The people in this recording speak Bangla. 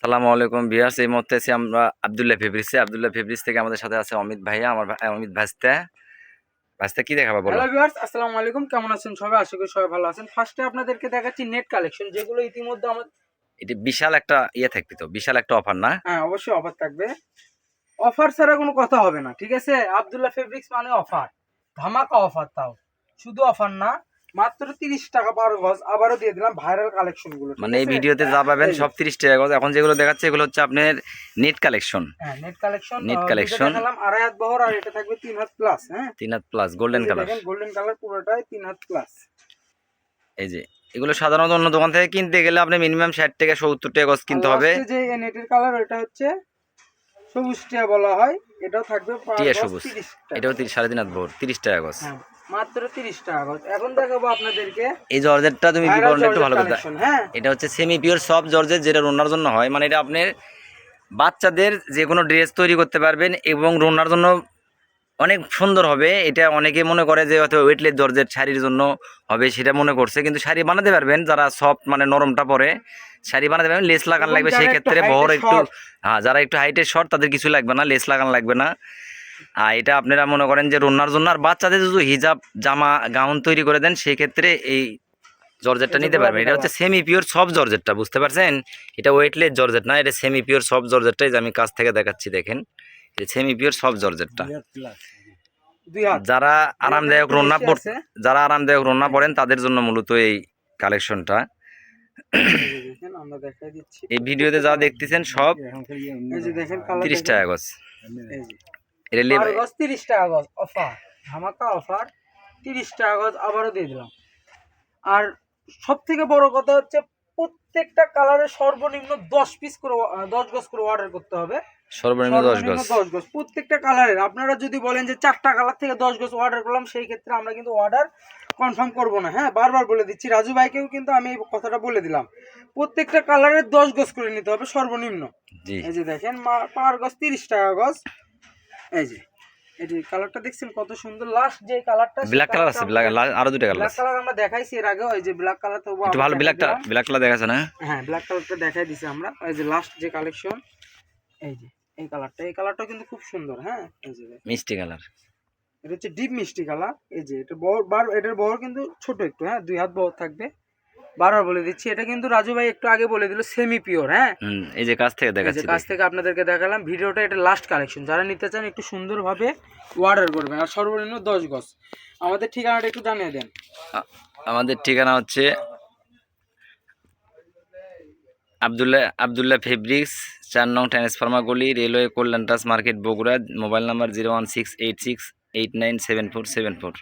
সালামু আলাইকুম ভিউয়ার্স। এই মুহূর্তে আছি আমরা আব্দুল্লাহ ফেব্রিক্স থেকে। আমাদের সাথে আছে অমিত ভাইয়া, অমিত ভাস্তা। ভাস্তা কি দেখাবা বলো? হ্যালো ভিউয়ার্স, আসসালামু আলাইকুম। কেমন আছেন সবাই? আশা করি সবাই ভালো আছেন। ফার্স্টে আপনাদেরকে দেখাচ্ছি নেট কালেকশন, যেগুলো ইতিমধ্যে আমার এটি বিশাল একটা থাকবে, তো বিশাল একটা অফার না? হ্যাঁ, অবশ্যই অফার থাকবে। অফার ছাড়া কোনো কথা হবে না, ঠিক আছে? আব্দুল্লাহ ফেব্রিক্স মানে অফার, ধামাকা অফার। তাও শুধু অফার না, মাত্র 30 টাকা পার গজ। আবারও দিয়ে দিলাম ভাইরাল কালেকশন গুলো, ঠিক মানে এই আছে? ভিডিওতে যা পাবেন সব 30 টাকা গজ। এখন যেগুলো দেখাচ্ছে এগুলো হচ্ছে আপনার নেট কালেকশন। হ্যাঁ, নেট কালেকশন। নেট দুটো কালেকশন দেখালাম 2.5 হাত বহর, আর এটা থাকবে 3 হাত প্লাস। হ্যাঁ, 3 হাত প্লাস গোল্ডেন কালার। দেখেন গোল্ডেন কালার পুরোটাই 3 হাত প্লাস। এই যে এগুলো সাধারণত অন্য দোকান থেকে কিনতে গেলে আপনি মিনিমাম 60 থেকে 70 টাকা গজ কিনতে হবে। যে নেটের কালার ওটা হচ্ছে সবুজ টিয়া বলা হয়, এটাও থাকবে পার টিয়া গজ সবুজ, 30 টাকা। এটাও 3.5 হাত বহর, 30 টাকা গজ। হ্যাঁ, মাত্র 30 টাকা গজ। এখন দেখাবো আপনাদেরকে এই জর্জেটটা তুমি ভাইরাল বিবরণটা একটু জর্জেট ভালো করে কালেকশন। হ্যাঁ, এটা হচ্ছে সেমি পিওর সফট জর্জেট, যেটা রোনার জন্য হয়। মানে এটা আপনার বাচ্চাদের যে কোনো ড্রেস তৈরি করতে পারবেন এবং রোনার জন্য অনেক সুন্দর হবে। এটা অনেকে মনে করে যে হয়তো ওয়েটলেস জর্জেট শাড়ির জন্য হবে, সেটা মনে করছে, কিন্তু শাড়ি বানাতে পারবেন যারা সফট মানে নরমটা পরে শাড়ি বানাতে পারবেন। লেস লাগান এবং লাগবে, যারা সেই একটু ক্ষেত্রে বহর হাইটে একটু, শর্ট, হ্যাঁ, যারা একটু হাইটের শর্ট তাদের কিছু লাগবে না, লেস লাগান লাগবে না। আর এটা আপনারা মনে করেন যে রোনার জন্য। আর বাচ্চাদের যদি হিজাব জামা গাউন তৈরি করে দেন সেই ক্ষেত্রে এই জর্জেটটা নিতে পারবেন। এটা হচ্ছে সেমি পিওর সফট জর্জেটটা, বুঝতে পারছেন? এটা ওয়েটলেস জর্জেট না, এটা সেমি পিওর সফট জর্জেটটাই যে আমি কাছ থেকে দেখাচ্ছি, দেখেন এই সেমি পিওর সফট জর্জেটটা। 2 হাত। যারা আরামদায়ক একটু রোনা বেশি আছে। যারা আরামদায়ক রোনা পড়েন তাদের জন্য মূলত এই কালেকশনটা। দেখেন আমরা দেখাই দিচ্ছি। এই ভিডিওতে যা দেখতেছেন সব এই যে দেখেন কালার 30 দেখেন। টাকা গজ। এই যে এটা পার গজ 30 টাকা গজ, অফার, ধামাকা অফার। 30 টাকা গজ আবারও দিয়ে দিলাম। আর সব থেকে বড় কথা হচ্ছে প্রত্যেকটা কালারের সর্বনিম্ন 10 পিস করে 10 গজ করে অর্ডার করতে হবে। সর্বনিম্ন 10 গজ। 10 গজ প্রত্যেকটা কালারের। আপনারা যদি বলেন যে 4টা কালার থেকে 10 গজ অর্ডার করলাম, সেই ক্ষেত্রে আমরা কিন্তু অর্ডার কনফার্ম করব না। হ্যাঁ, বারবার বলে দিচ্ছি, রাজু ভাইকেও কিন্তু আমি এই কথাটা বলে দিলাম। প্রত্যেকটা কালারের 10 গজ করে নিতে হবে সর্বনিম্ন। জি, এই যে দেখেন পার গজ 30 টাকা গজ। এই যে এই যে কালারটা দেখছেন কত সুন্দর। লাস্ট যে কালারটা, ব্ল্যাক কালার আছে, ব্ল্যাক আরো দুটো কালার ব্ল্যাক আছে। কালার আমরা দেখাইছি এর আগে। ওই যে ব্ল্যাক কালার তো একটু ভালো ব্ল্যাক কালার দেখাছে না? হ্যাঁ, ব্ল্যাক কালারটা দেখাই দিছি আমরা। এই যে লাস্ট যে কালেকশন, এই যে এই কালারটা কিন্তু খুব সুন্দর। হ্যাঁ, এই যে মিষ্টি কালার, এটা হচ্ছে ডিপ মিষ্টি কালার। এই যে এটা এটার বহর কিন্তু ছোট একটু। হ্যাঁ, 2 হাত বহর থাকবে। বারবার বলে দিচ্ছি, এটা কিন্তু রাজু ভাই একটু আগে বলে দিল সেমি পিওর। হ্যাঁ, এই যে কাছ থেকে এই যে দেখাচ্ছি, কাছ থেকে আপনাদেরকে দেখালাম। ভিডিওটা এটা লাস্ট কালেকশন, যারা নিতে চান একটু সুন্দরভাবে অর্ডার করবেন। আর সর্বনিম্ন 10 গজ। আমাদের ঠিকানাটা একটু জানিয়ে দেন। আমাদের ঠিকানা হচ্ছে আব্দুল্লাহ ফেব্রিক্স, 4 নং ট্রান্সফার্মার গলি, রেলওয়ে কল্যাণ trust market, Bogura. Mobile number 01686897474।